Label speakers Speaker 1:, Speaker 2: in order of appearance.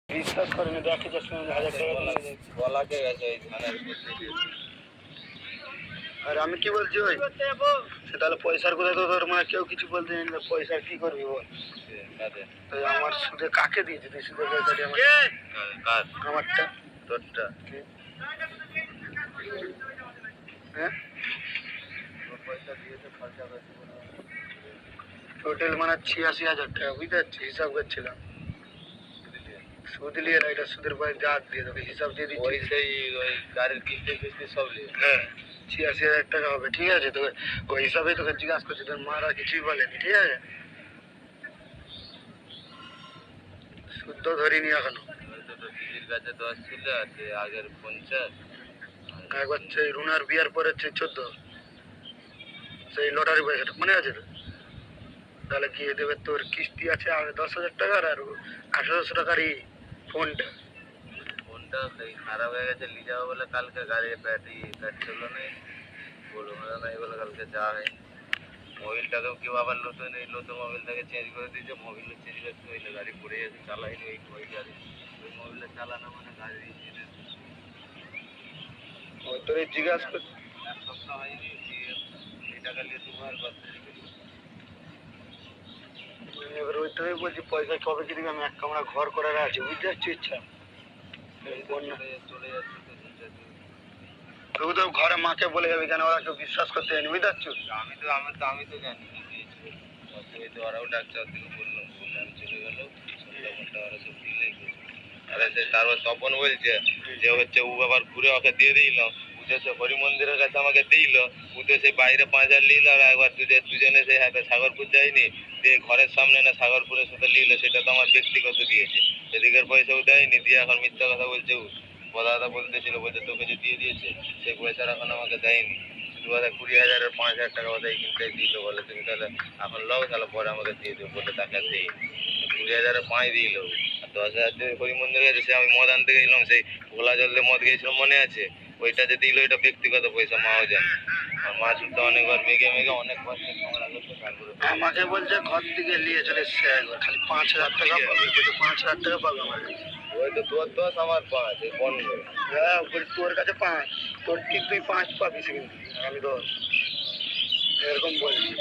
Speaker 1: বিশ্বাস করেনি, দেখে যে 1000 টাকা
Speaker 2: বলাকে গেছে ওই ধানের
Speaker 1: আর আমি কি বলছি ওই সে তাহলে পয়সার কথা তো তোর মানে কেউ কিছু বলতে নেই, পয়সা কি করবি বল? তো আমার সুদে কাকে দিয়েছে তুই সুদের পয়সাটি? আমারটা
Speaker 2: তোরটা
Speaker 1: হ্যাঁ
Speaker 2: পয়সা দিয়েছে খরচা করছে
Speaker 1: টোটাল মানে 86,000 টাকা, বুঝতে পারছি, হিসাব করছিলাম। সুদ নিয়ে না, এটা সুদের পয়সা যা দিয়ে তোকে হিসাব দিয়ে দিচ্ছি।
Speaker 2: ওই সেই ওই গাড়ির কিস্তি ফিস্তি সব নিয়ে
Speaker 1: হ্যাঁ 86,000 টাকা হবে, ঠিক আছে? তোকে ওই হিসাবেই তোকে জিজ্ঞাসা করছি, তোর মারা কিছুই বলেনি, ঠিক আছে? শুদ্ধ ধরিনি এখনো।
Speaker 2: দিদির কাছে 10 ছিল আর যে আগের 50
Speaker 1: একবার সেই রুনার বিয়ার পরে 14 সেই লটারি পয়সাটা মনে আছে তো? তাহলে কি দেবে? তোর কিস্তি আছে আর 10,000 টাকার আর 1800 টাকারই ফোনটা।
Speaker 2: ফোনটা খারাপ হয়ে গেছে, নিয়ে যাবো বলে কালকে গাড়ির পেট্রোল নেই, বলবো নাই বলে কালকে যাওয়া হয়। মোবিলটাকেও কেউ আবার নতুন মোবিলটাকে চেঞ্জ করে দিয়েছে, মোবিলটা চেঞ্জ করতে হইলে গাড়ি পড়ে যাচ্ছে, চালাইনি ওই গাড়ি, ওই মোবিলটা চালানো মানে গাড়ি
Speaker 1: তোর জিজ্ঞাসা কর।
Speaker 2: এক সপ্তাহ হয়নি এই টাকা নিয়ে দুবার করতে।
Speaker 1: এবার ওইটাই বলছি, পয়সা কবে কি দিবি? আমি এক কামরা ঘর করার আছে, বুঝতে পারছি, ইচ্ছা
Speaker 2: চলে যাচ্ছে
Speaker 1: তুই তো ঘরে মাকে বলে যাবি, কেন ওরা কেউ বিশ্বাস করতে জানি, বুঝতে পারছো?
Speaker 2: আমি তো জানি ওরাও ডাকছে, ওদিকে বললাম আমি চলে গেল ঘন্টা ওরা সব দিলে। আরে সে তারপর তপন বলছে যে হচ্ছে ও আবার ঘুরে ওকে দিয়ে দিল, উঠেছে হরি মন্দিরের কাছে আমাকে দিল, উঠে সেই বাইরে 5,000 নিল, আর একবার দুজনে সেই হাতে সাগরপুর যায়নি, দিয়ে ঘরের সামনে না সাগরপুরের সাথে নিল, সেটা তো আমার ব্যক্তিগত দিয়েছে, এদিকের পয়সাও দেয়নি, দিয়ে এখন মিথ্যা কথা বলছে। ও দাদা বলতেছিল, বলছে তোকে যে দিয়ে দিয়েছে সেই পয়সাটা এখন আমাকে দেয়নি, শুধু কথা 20,000 5,000 টাকা বোধহয় কিনতে দিল, বলে তুমি তাহলে এখন লও, তাহলে পরে আমাকে দিয়ে দেবো, বলে তাকে দিই 20,000 5 দিল। আর 10,000 দিয়ে হরি মন্দিরে গেছে, সে আমি মদ আনতে গেছিলাম, সেই ভোলা জল দিয়ে মদ গেছিলাম মনে আছে, ওইটা যে দিল ওইটা ব্যক্তিগত পয়সা, মাও জানে। আর মা শুদ্ধ অনেকবার মেঘে মেঘে অনেক কষ্টে ঝগড়া করছে, তারপরে
Speaker 1: আমাকে বলছে ঘর থেকে নিয়ে চলে এসছে, একবার খালি 5,000 টাকা পাবে, 5,000 টাকা পাবে আমার কাছে।
Speaker 2: ওই তো তোর 10 আমার 5 এই 15।
Speaker 1: হ্যাঁ বলছি তোর কাছে 5, তোর ঠিক তুই 5 পাবি, সেখান থেকে আমি 10, এরকম বলছি।